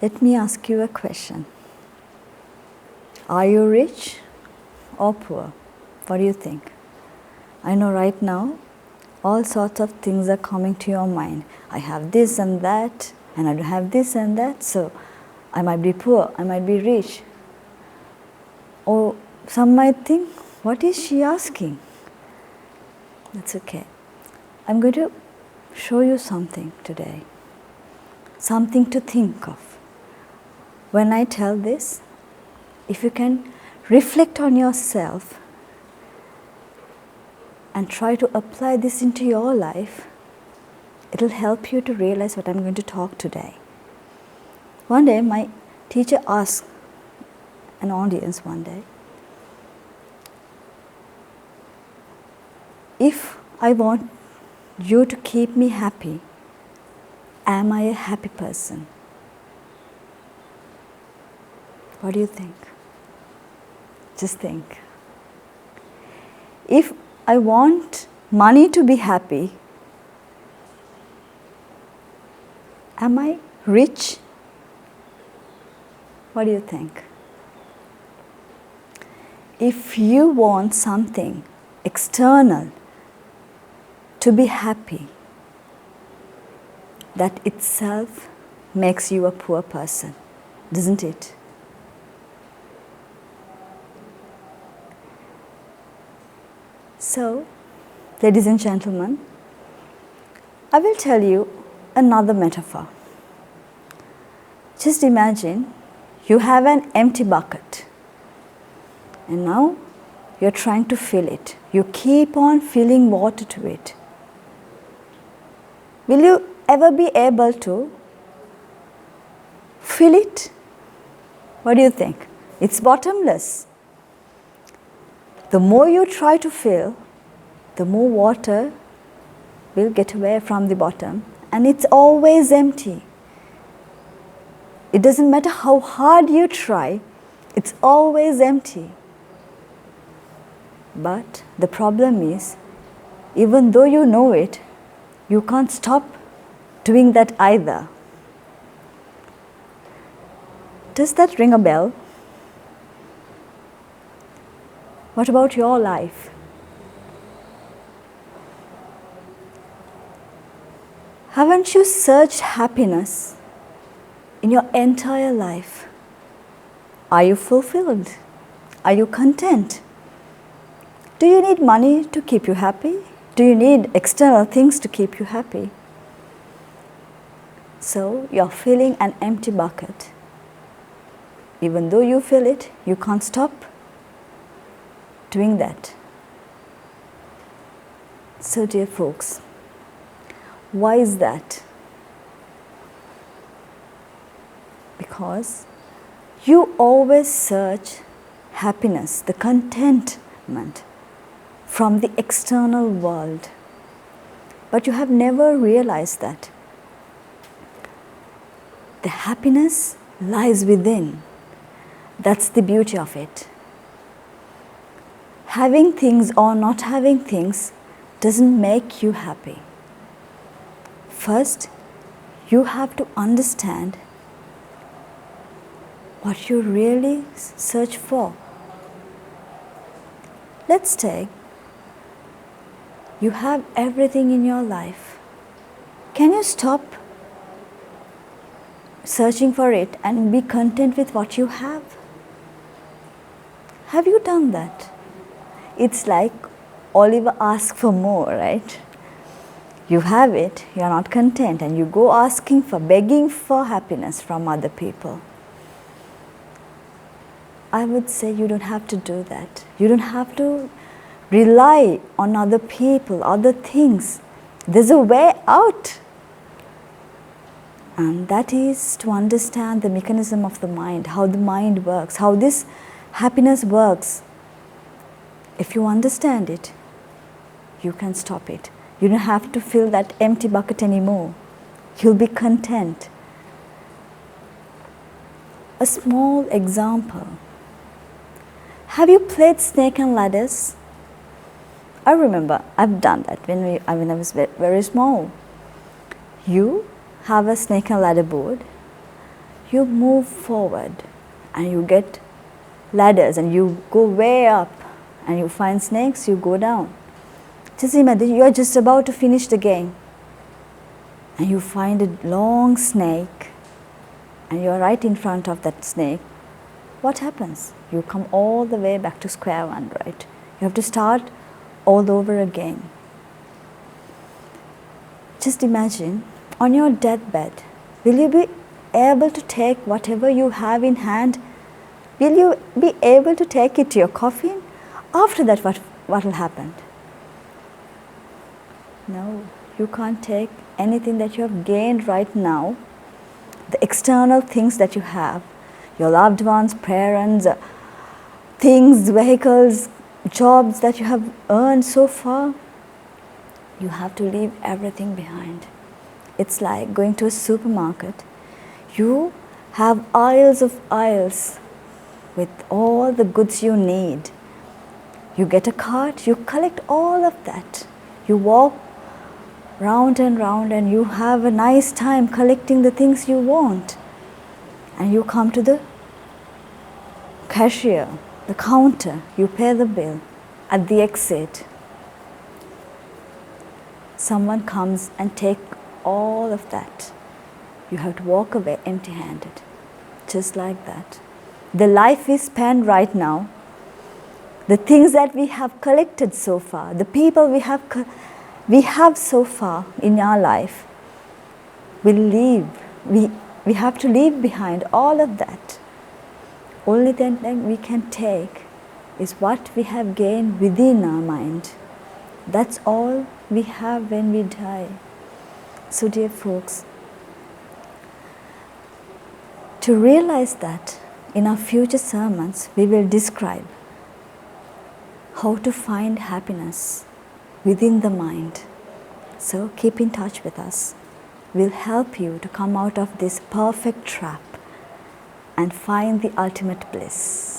Let me ask you a question. Are you rich or poor? What do you think? I know right now all sorts of things are coming to your mind. I have this and that, and I don't have this and that, so I might be poor, I might be rich. Or some might think, what is she asking? That's okay. I'm going to show you something today, something to think of. When I tell this, if you can reflect on yourself and try to apply this into your life, it'll help you to realize what I'm going to talk today. One day, my teacher asked an audience one day, if I want you to keep me happy, am I a happy person? What do you think? Just think. If I want money to be happy, am I rich? What do you think? If you want something external to be happy, that itself makes you a poor person, doesn't it? So, ladies and gentlemen, I will tell you another metaphor. Just imagine you have an empty bucket and now you're trying to fill it. You keep on filling water to it. Will you ever be able to fill it? What do you think? It's bottomless. The more you try to fill, the more water will get away from the bottom, and it's always empty. It doesn't matter how hard you try, it's always empty. But the problem is, even though you know it, you can't stop doing that either. Does that ring a bell? What about your life? Haven't you searched happiness in your entire life? Are you fulfilled? Are you content? Do you need money to keep you happy? Do you need external things to keep you happy? So you're filling an empty bucket. Even though you fill it, you can't stop doing that. So dear folks, why is that? Because you always search happiness, the contentment from the external world. But you have never realized that the happiness lies within. That's the beauty of it. Having things or not having things doesn't make you happy. First, you have to understand what you really search for. Let's take, you have everything in your life. Can you stop searching for it and be content with what you have? Have you done that? It's like Oliver asks for more, right? You have it, you're not content, and you go asking for, begging for happiness from other people. I would say you don't have to do that. You don't have to rely on other people, other things. There's a way out. And that is to understand the mechanism of the mind, how the mind works, how this happiness works. If you understand it, you can stop it. You don't have to fill that empty bucket anymore. You'll be content. A small example. Have you played snake and ladders? I remember I've done that when I was very small. You have a snake and ladder board. you move forward and you get ladders and you go way up and you find snakes, you go down. Just imagine you are just about to finish the game and you find a long snake and you are right in front of that snake. What happens? You come all the way back to square one, right? You have to start all over again. Just imagine on your deathbed, will you be able to take whatever you have in hand? Will you be able to take it to your coffin? After that, what will happen? No, you can't take anything that you have gained right now, the external things that you have, your loved ones, parents, things, vehicles, jobs that you have earned so far. You have to leave everything behind. It's like going to a supermarket. You have aisles of aisles with all the goods you need. You get a cart, you collect all of that. You walk round and you have a nice time collecting the things you want. And you come to the cashier, the counter, you pay the bill. At the exit, someone comes and take all of that. You have to walk away empty-handed, just like that. The life we spend right now, the things that we have collected so far, the people we have so far in our life, will leave. We have to leave behind all of that. Only then we can take is what we have gained within our mind. That's all we have when we die. So dear folks, to realize that, in our future sermons we will describe how to find happiness within the mind. So keep in touch with us. We'll help you to come out of this perfect trap and find the ultimate bliss.